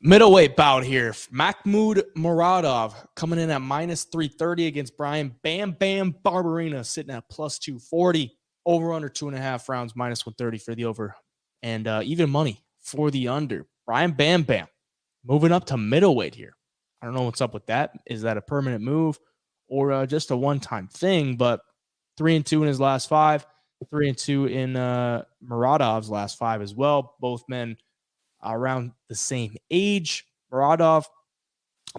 Middleweight bout here. Makhmud Muradov coming in at minus 330 against Bryan Bam Bam Barbarena sitting at plus 240. Over under 2.5 rounds, minus 130 for the over. And even money for the under. Bryan Bam Bam moving up to middleweight here. I don't know what's up with that. Is that a permanent move or just a one-time thing? But 3-2 in his last five. 3-2 in Muradov's last five as well. Both men around the same age. Muradov,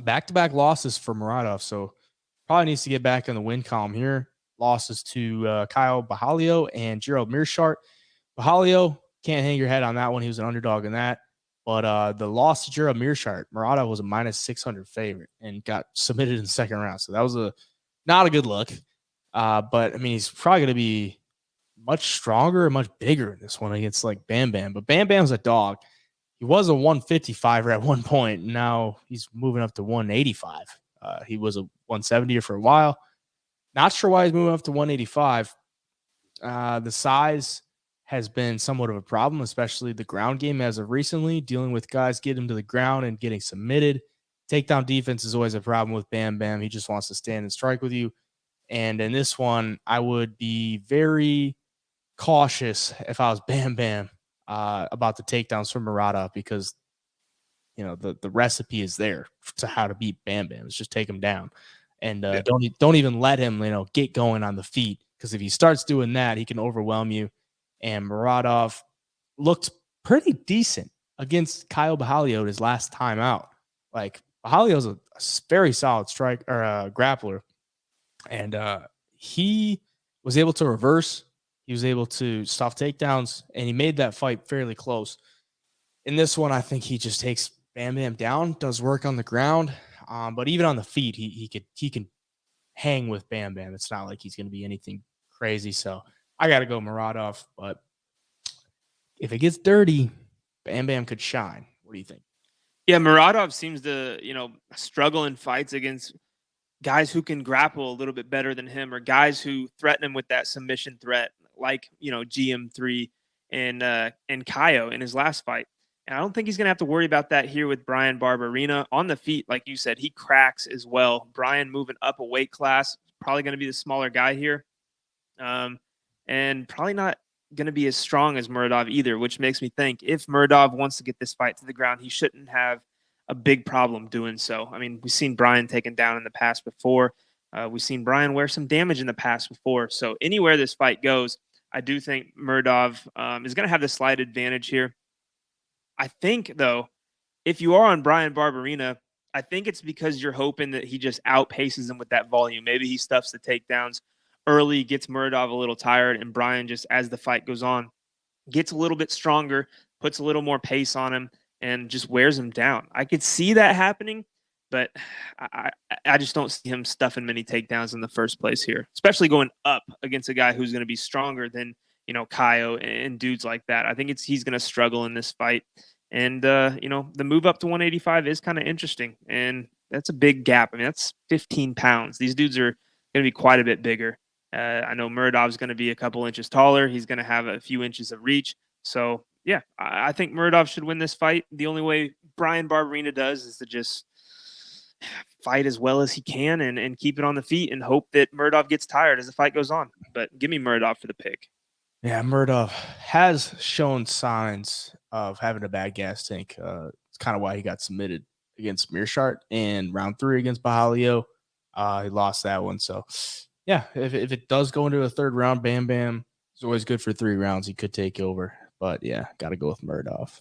back-to-back losses for Muradov, so probably needs to get back in the win column here. Losses to Kyle Bahalio and Gerald Mearshart. Bahalio, can't hang your head on that one. He was an underdog in that. But the loss to Gerald Mearshart, Muradov was a minus 600 favorite and got submitted in the second round. So that was not a good look. But, I mean, he's probably going to be much stronger and much bigger in this one against, like, Bam Bam. But Bam Bam's a dog. He was a 155er at one point. Now he's moving up to 185. He was a 170er for a while. Not sure why he's moving up to 185. The size has been somewhat of a problem, especially the ground game as of recently, dealing with guys getting him to the ground and getting submitted. Takedown defense is always a problem with Bam Bam. He just wants to stand and strike with you. And in this one, I would be very cautious if I was Bam Bam about the takedowns from Muradov, because the recipe is there to how to beat Bam Bam. It's just take him down, and don't even let him get going on the feet, because if he starts doing that, he can overwhelm you. And Muradov looked pretty decent against Kyle Bahalio his last time out. Like, Bahalio's a very solid strike or grappler, and he was able to reverse. He was able to stop takedowns, and he made that fight fairly close. In this one, I think he just takes Bam Bam down, does work on the ground, but even on the feet, he can hang with Bam Bam. It's not like he's going to be anything crazy. So I got to go Muradov, but if it gets dirty, Bam Bam could shine. What do you think? Yeah, Muradov seems to, struggle in fights against guys who can grapple a little bit better than him, or guys who threaten him with that submission threat, like, GM3 and Kaio in his last fight. And I don't think he's going to have to worry about that here with Bryan Barbarena. On the feet, like you said, he cracks as well. Bryan moving up a weight class, probably going to be the smaller guy here. And probably not going to be as strong as Muradov either, which makes me think if Muradov wants to get this fight to the ground, he shouldn't have a big problem doing so. I mean, we've seen Bryan taken down in the past before. We've seen Bryan wear some damage in the past before. So anywhere this fight goes, I do think Muradov is going to have the slight advantage here. I think, though, if you are on Bryan Barberena, I think it's because you're hoping that he just outpaces him with that volume. Maybe he stuffs the takedowns early, gets Muradov a little tired, and Bryan just, as the fight goes on, gets a little bit stronger, puts a little more pace on him, and just wears him down. I could see that happening, but I just don't see him stuffing many takedowns in the first place here, especially going up against a guy who's going to be stronger than, Kaio and dudes like that. I think he's going to struggle in this fight. And, the move up to 185 is kind of interesting, and that's a big gap. I mean, that's 15 pounds. These dudes are going to be quite a bit bigger. I know Muradov's going to be a couple inches taller. He's going to have a few inches of reach. So, yeah, I think Muradov should win this fight. The only way Bryan Barberena does is to just fight as well as he can and keep it on the feet and hope that Muradov gets tired as the fight goes on. But give me Muradov for the pick. Yeah, Muradov has shown signs of having a bad gas tank. It's kind of why he got submitted against Mearshart in round 3 against Bahalio. He lost that one. So, yeah, if it does go into a third round, Bam Bam is always good for 3 rounds. He could take over. But, yeah, got to go with Muradov.